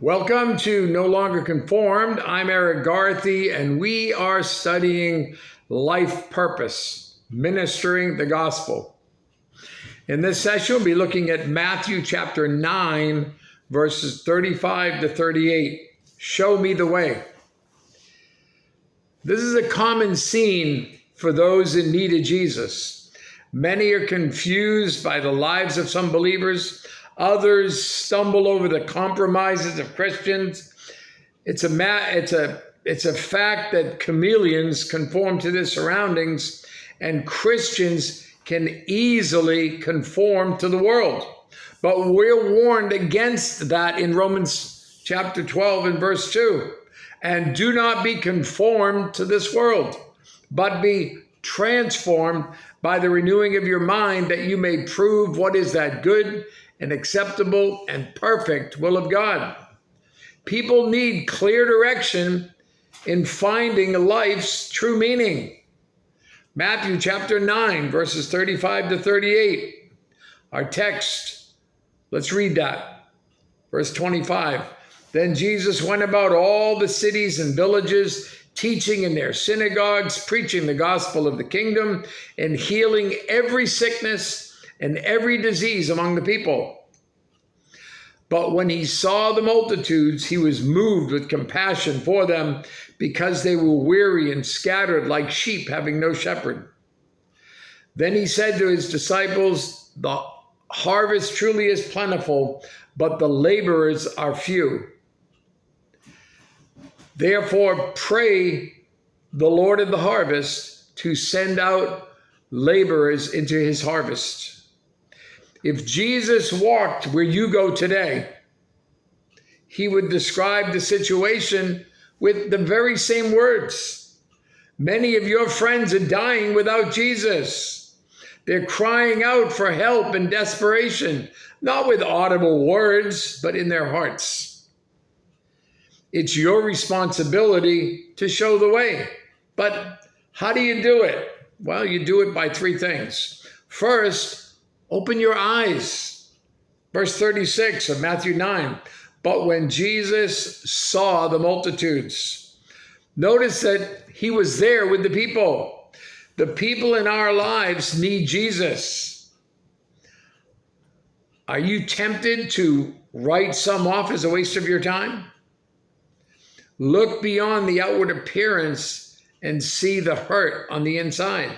Welcome to No Longer Conformed. I'm Erik Garthe, and we are studying life purpose, ministering the gospel. In this session, we'll be looking at Matthew chapter 9, verses 35 to 38. Show me the way. This is a common scene for those in need of Jesus. Many are confused by the lives of some believers. Others stumble over the compromises of Christians. It's a fact that chameleons conform to their surroundings, and Christians can easily conform to the world. But we're warned against that in Romans chapter 12 and verse 2. And do not be conformed to this world, but be transformed by the renewing of your mind, that you may prove what is that good and acceptable and perfect will of God. People need clear direction in finding life's true meaning. Matthew chapter 9, verses 35 to 38. Our text, let's read that. Verse 25. Then Jesus went about all the cities and villages, teaching in their synagogues, preaching the gospel of the kingdom, and healing every sickness and every disease among the people. But when he saw the multitudes, he was moved with compassion for them, because they were weary and scattered like sheep having no shepherd. Then he said to his disciples, the harvest truly is plentiful, but the laborers are few. Therefore, pray the Lord of the harvest to send out laborers into his harvest. If Jesus walked where you go today, he would describe the situation with the very same words. Many of your friends are dying without Jesus. They're crying out for help and desperation, not with audible words, but in their hearts. It's your responsibility to show the way. But how do you do it? Well, you do it by three things. First, open your eyes. Verse 36 of Matthew 9. But when Jesus saw the multitudes, notice that he was there with the people. The people in our lives need Jesus. Are you tempted to write some off as a waste of your time? Look beyond the outward appearance and see the hurt on the inside.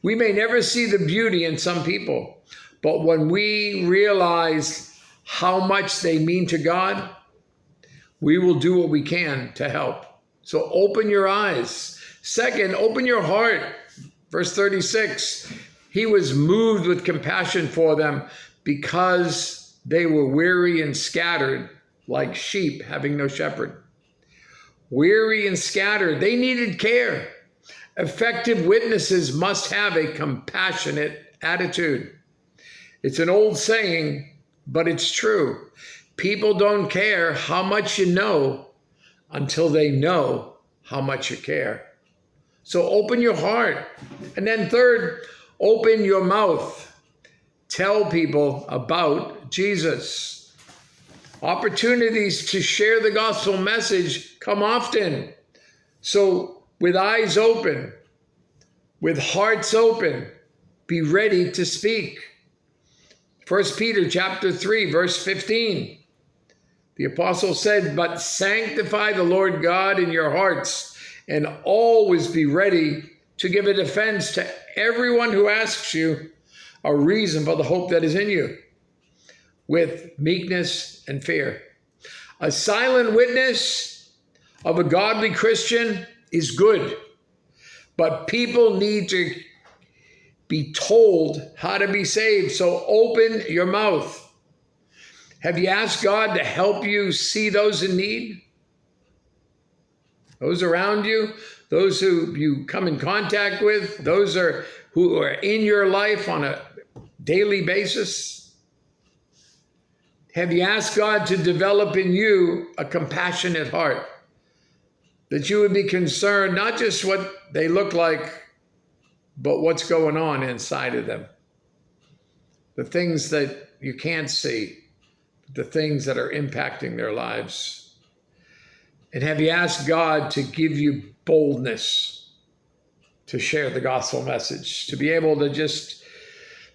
We may never see the beauty in some people, but when we realize how much they mean to God, we will do what we can to help. So open your eyes. Second, open your heart. Verse 36, he was moved with compassion for them, because they were weary and scattered like sheep having no shepherd. Weary and scattered, they needed care. Effective witnesses must have a compassionate attitude. It's an old saying, but it's true. People don't care how much you know until they know how much you care. So open your heart. And then third, open your mouth. Tell people about Jesus. Opportunities to share the gospel message come often. So with eyes open, with hearts open, be ready to speak. 1 Peter chapter 3, verse 15. The apostle said, but sanctify the Lord God in your hearts, and always be ready to give a defense to everyone who asks you a reason for the hope that is in you, with meekness and fear. A silent witness of a godly Christian is good, but people need to be told how to be saved. So open your mouth. Have you asked God to help you see those in need? Those around you, those who you come in contact with, those who are in your life on a daily basis? Have you asked God to develop in you a compassionate heart? That you would be concerned, not just what they look like, but what's going on inside of them. The things that you can't see, the things that are impacting their lives? And have you asked God to give you boldness to share the gospel message, to be able to just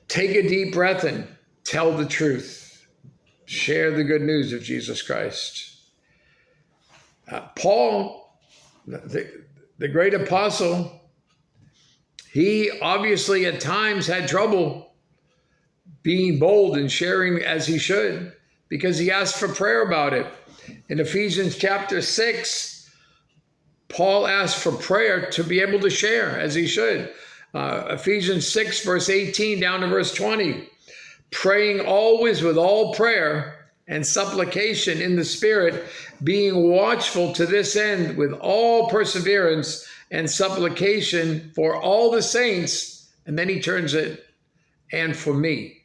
take a deep breath and tell the truth, share the good news of Jesus Christ? Paul, the great apostle, he obviously at times had trouble being bold and sharing as he should, because he asked for prayer about it. In Ephesians chapter 6, Paul asked for prayer to be able to share as he should. Ephesians 6, verse 18 down to verse 20, praying always with all prayer and supplication in the Spirit, being watchful to this end with all perseverance and supplication for all the saints. And then he turns it, and for me,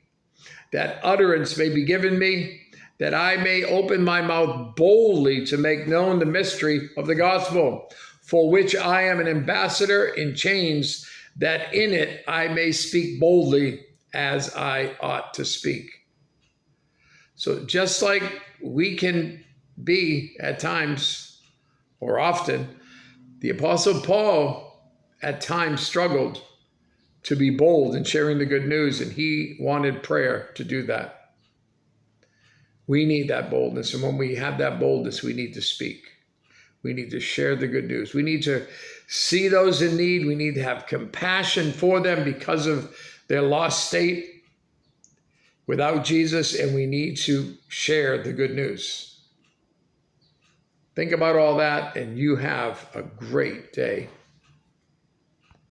that utterance may be given me, that I may open my mouth boldly to make known the mystery of the gospel, for which I am an ambassador in chains, that in it I may speak boldly as I ought to speak. So just like we can be at times, or often, the Apostle Paul at times struggled to be bold in sharing the good news, and he wanted prayer to do that. We need that boldness, and when we have that boldness, we need to speak. We need to share the good news. We need to see those in need. We need to have compassion for them because of their lost state without Jesus, and we need to share the good news. Think about all that, and you have a great day.